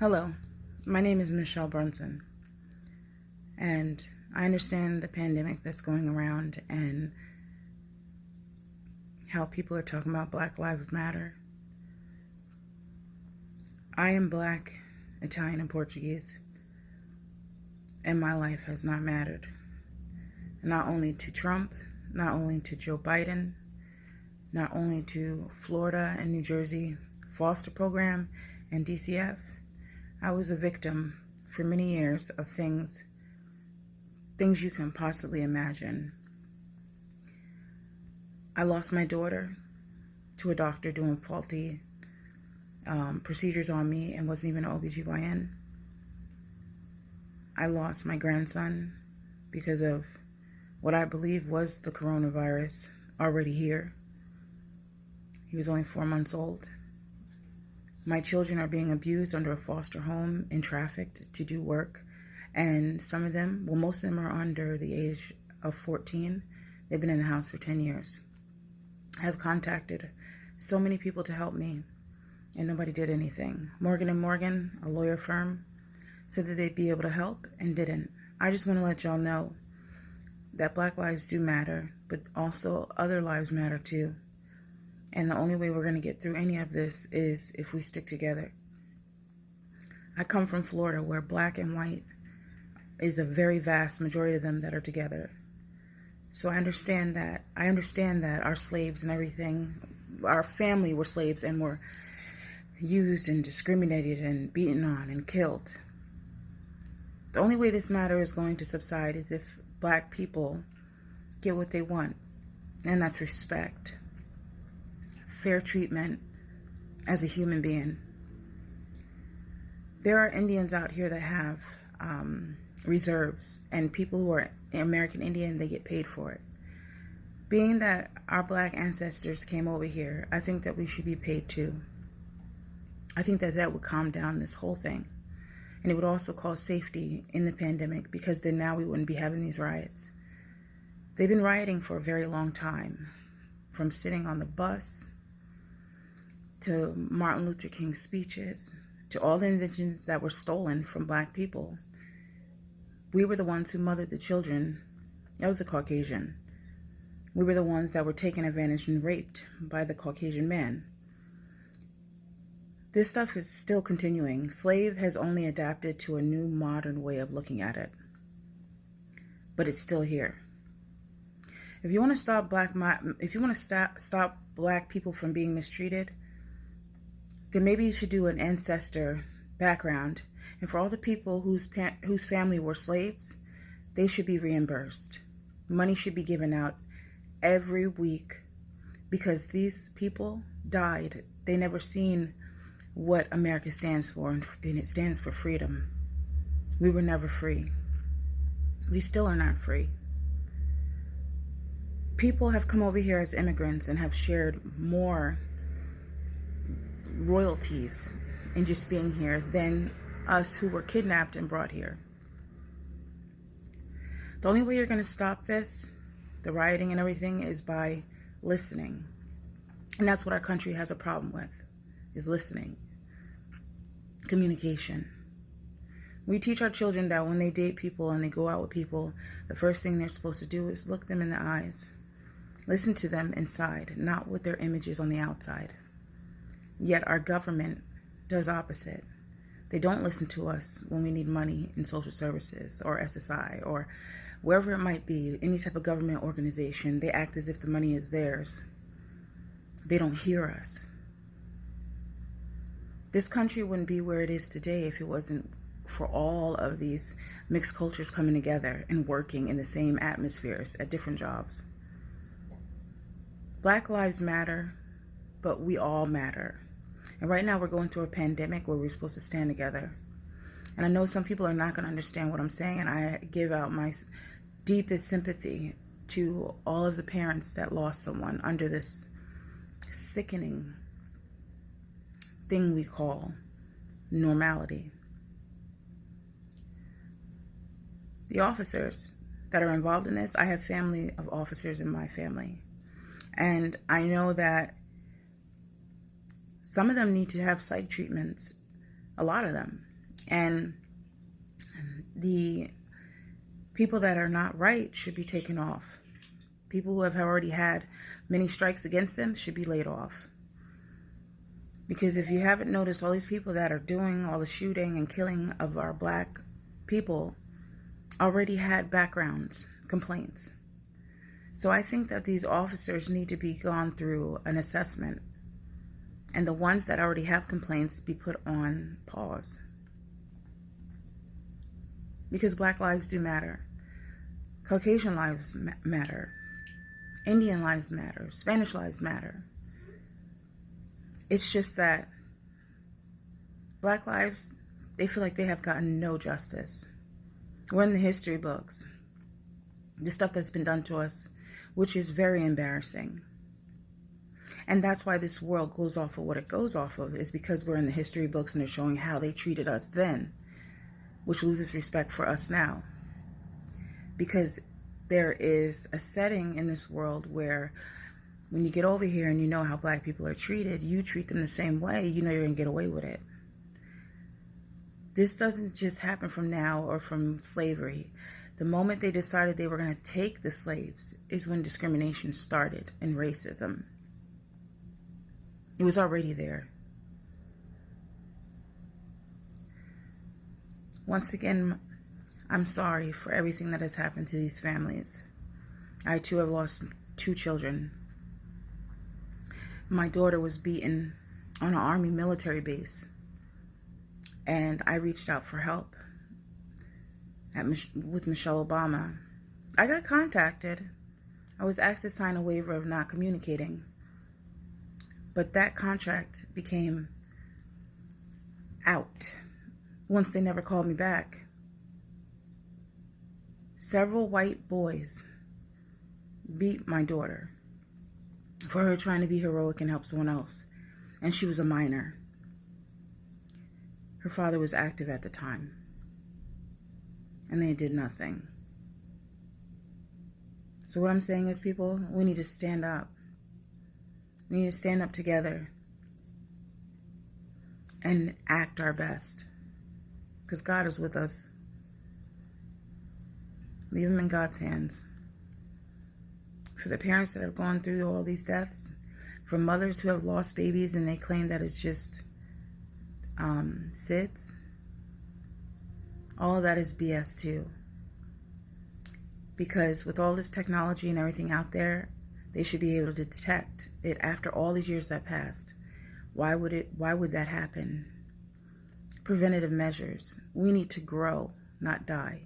Hello, my name is Michelle Brunson, and I understand the pandemic that's going around and how people are talking about Black Lives Matter. I am Black, Italian, and Portuguese, and my life has not mattered. Not only to Trump, not only to Joe Biden, not only to Florida and New Jersey foster program and DCF. I was a victim for many years of things you can possibly imagine. I lost my daughter to a doctor doing faulty procedures on me and wasn't even an OBGYN. I lost my grandson because of what I believe was the coronavirus already here. He was only 4 months old. My children are being abused under a foster home and trafficked to do work. And some of them, most of them are under the age of 14. They've been in the house for 10 years. I have contacted so many people to help me, and nobody did anything. Morgan & Morgan, a lawyer firm, said that they'd be able to help and didn't. I just want to let y'all know that Black lives do matter, but also other lives matter too. And the only way we're going to get through any of this is if we stick together. I come from Florida, where Black and white is a very vast majority of them that are together. So I understand that our slaves and everything, our family were slaves and were used and discriminated and beaten on and killed. The only way this matter is going to subside is if Black people get what they want, and that's respect. Fair treatment as a human being. There are Indians out here that have reserves, and people who are American Indian, they get paid for it. Being that our Black ancestors came over here, I think that we should be paid too. I think that that would calm down this whole thing. And it would also cause safety in the pandemic, because then now we wouldn't be having these riots. They've been rioting for a very long time, from sitting on the bus to Martin Luther King's speeches, to all the inventions that were stolen from Black people. We were the ones who mothered the children of the Caucasian. We were the ones that were taken advantage and raped by the Caucasian man. This stuff is still continuing. Slave has only adapted to a new modern way of looking at it, but it's still here. If you want to stop stop Black people from being mistreated, then maybe you should do an ancestor background. And for all the people whose family were slaves, they should be reimbursed. Money should be given out every week, because these people died. They never seen what America stands for, and it stands for freedom. We were never free. We still are not free. People have come over here as immigrants and have shared more royalties in just being here than us who were kidnapped and brought here. The only way you're going to stop this, the rioting and everything, is by listening. And that's what our country has a problem with, is listening. Communication. We teach our children that when they date people and they go out with people, the first thing they're supposed to do is look them in the eyes. Listen to them inside, not with their images on the outside. Yet our government does opposite. They don't listen to us when we need money in social services or SSI or wherever it might be, any type of government organization. They act as if the money is theirs. They don't hear us. This country wouldn't be where it is today if it wasn't for all of these mixed cultures coming together and working in the same atmospheres at different jobs. Black lives matter, but we all matter. And right now we're going through a pandemic where we're supposed to stand together. And I know some people are not going to understand what I'm saying, and I give out my deepest sympathy to all of the parents that lost someone under this sickening thing we call normality. The officers that are involved in this, I have family of officers in my family. And I know that some of them need to have psych treatments, a lot of them. And the people that are not right should be taken off. People who have already had many strikes against them should be laid off. Because if you haven't noticed, all these people that are doing all the shooting and killing of our black people already had backgrounds, complaints. So I think that these officers need to be gone through an assessment, and the ones that already have complaints be put on pause. Because Black lives do matter. Caucasian lives matter. Indian lives matter. Spanish lives matter. It's just that Black lives, they feel like they have gotten no justice. We're in the history books. The stuff that's been done to us, which is very embarrassing. And that's why this world goes off of what it goes off of, is because we're in the history books and they're showing how they treated us then, which loses respect for us now. Because there is a setting in this world where when you get over here and you know how black people are treated, you treat them the same way, you know you're going to get away with it. This doesn't just happen from now or from slavery. The moment they decided they were going to take the slaves is when discrimination started and racism. It was already there. Once again, I'm sorry for everything that has happened to these families. I too have lost 2 children. My daughter was beaten on an Army military base, and I reached out for help with Michelle Obama. I got contacted. I was asked to sign a waiver of not communicating, but that contract became out once they never called me back. Several white boys beat my daughter for her trying to be heroic and help someone else, and she was a minor. Her father was active at the time, and they did nothing. So what I'm saying is, people, we need to stand up. We need to stand up together and act our best, because God is with us. Leave him in God's hands. For the parents that have gone through all these deaths, for mothers who have lost babies and they claim that it's just SIDS, all of that is BS too. Because with all this technology and everything out there, they should be able to detect it after all these years that passed. Why would that happen? Preventative measures. We need to grow, not die.